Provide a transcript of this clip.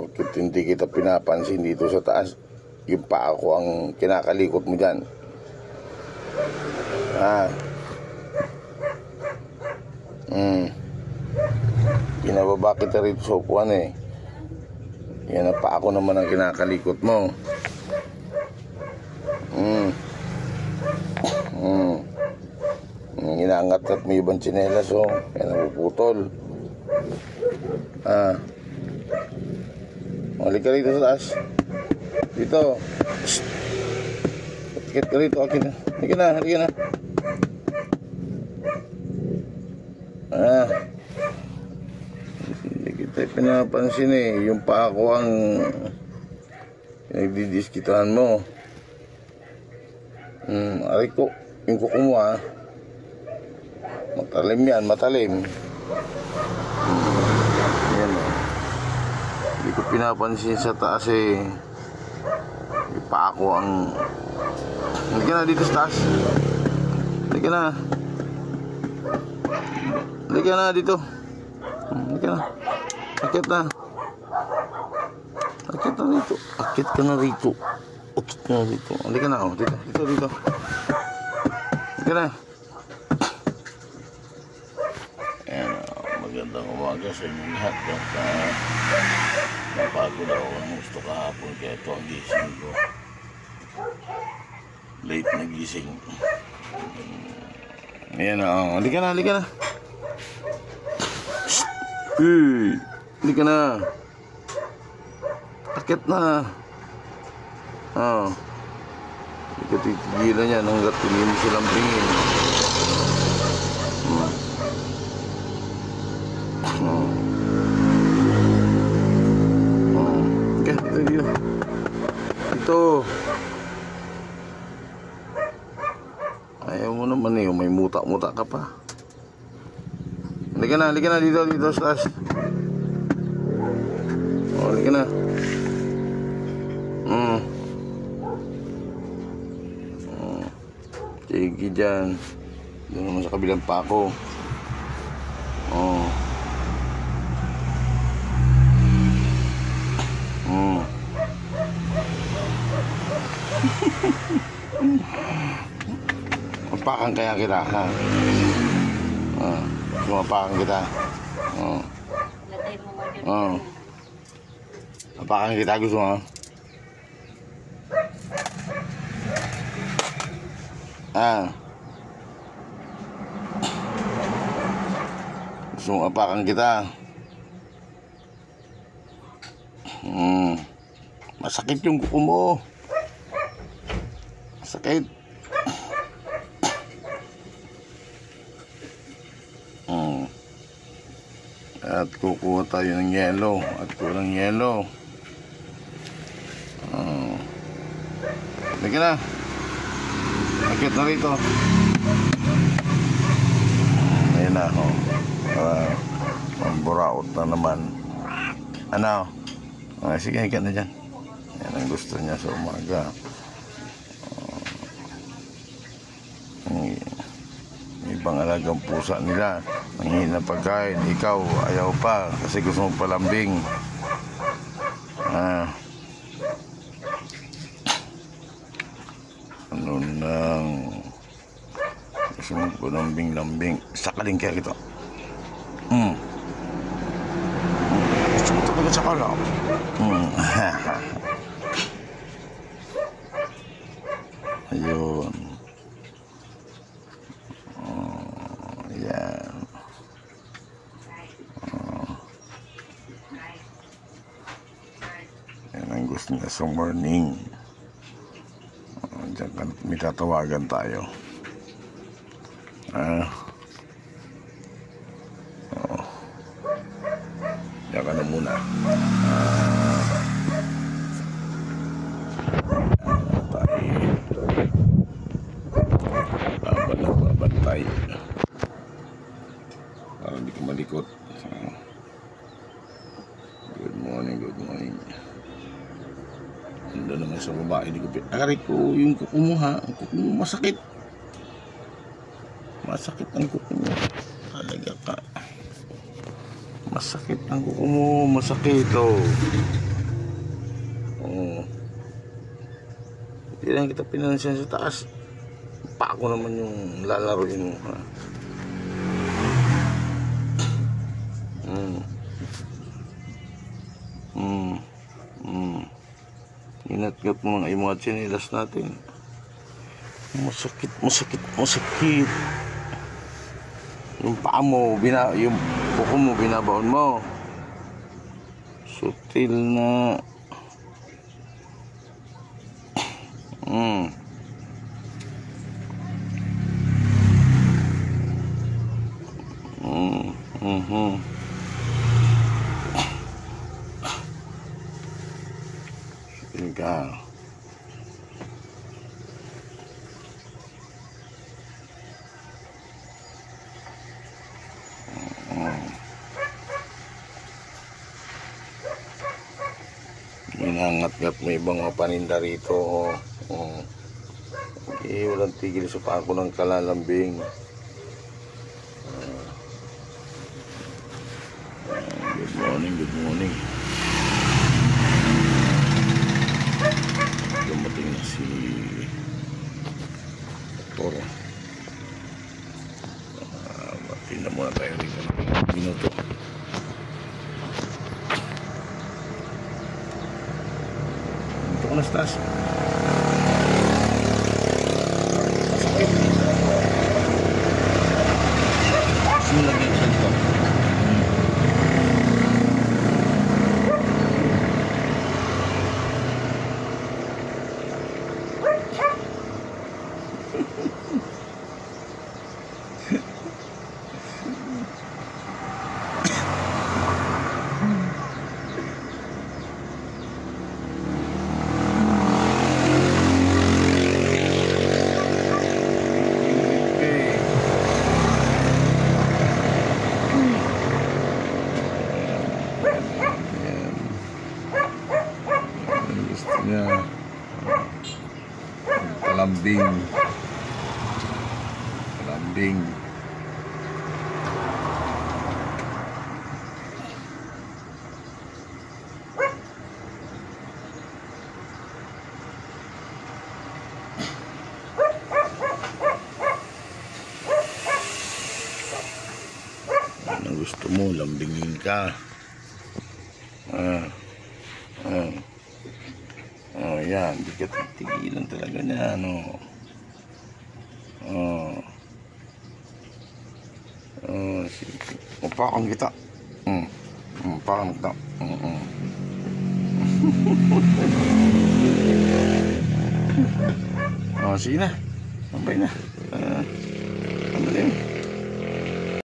Bakit hindi kita pinapansin dito sa taas? Yung paa ko ang kinakalikot mo dyan. Pinababa kita rito sa upuan eh. Yan ang paa ko naman ang kinakalikot mo. Inaangat-ngat mo yung ibang tsinelas oh. Yan napuputol. Malik ka rito sa taas. Dito. Akit ka rito, akit na. Halika na, halika na. Hindi kita pinapansin eh. Yung paa ko ang nagdidiskitahan mo. Aray ko, yung kuko mo matalim yan, matalim. Yan o. Hindi ko pinapansin sa taas eh. Yung paa ko ang... Halika na dito sa taas. Halika na. Halika na dito. Halika na. Akit na. Akit na dito. Akit ka na rito. Akit na dito. Halika na oh. Dito. Dito, dito. Halika na. Ayan oh. Magandang umaga sa inyong lahat. Napagod ako ang gusto kahapon. Kaya ito ang gising ko. Late na gising. Ayan oh. Halika na, halika na. Hey, halika na. Akit na. Hindi ka titigilan yan hanggat hindi mo silang pingin. Okay, dito. Dito. Ayaw mo naman eh, may muta-muta ka pa. Halika na dito, dito sa taas. Halika na. Sige dyan. Doon naman sa kabilang pako. Mapakan kaya kita, ha? Mapakan kita. Mapakan kita, gusto mo? Gusto mo apakan kita? Masakit yung kuko mo. Masakit. At kukuha tayo ng yelo. At kulang yelo. Halika na. Akit na rito. Ayun na ako. Mamburaot na naman. Ano? Sige, ikat na dyan. Yan ang gusto niya sa umaga. Ibang alagang pusa nila. Nanghihin na pagkain. Ikaw, ayaw pa. Kasi gusto mong palambing. Ano nang gusto mong palambing-lambing. Sakaling kaya ito. Gusto mo talaga sakala. Ayun. Yan. Yan ang gusto niya sa morning. Diyan ka, may tatawagan tayo. Diyan ka na muna. Babantay. Para hindi ka malikot. Good morning, good morning. Ando naman sa babae, hindi ko aray ko yung kuko mo ha. Ang kuko mo masakit. Masakit ang kuko mo. Talaga ka. Masakit ang kuko mo. Masakit oh. Hindi lang kita pinansin sa taas. Pako naman yung lalaroin mo, ha? Inat-ngat mo yung mga tsinelas natin. Masakit, masakit, masakit. Yung paa mo, yung buko mo, binabaon mo. Sutil na. Sutil ka. Minangat-ngat mo ibang mga paninda rito. Okay, walang tigil sa pako ng kalalambing. Good morning, good morning. Dumating na si Toro. Tingnan muna tayo rito ng minuto. Ito ko na stas. Masakit. Sulag yung salito. Yeah. Lambing. Lambing. Ano gusto mo? Lambingin ka. Oh, yan. Hindi ka titigilan talaga niya, ano. Sige. Upakan kita. Upakan kita. Sige na. Sabay na.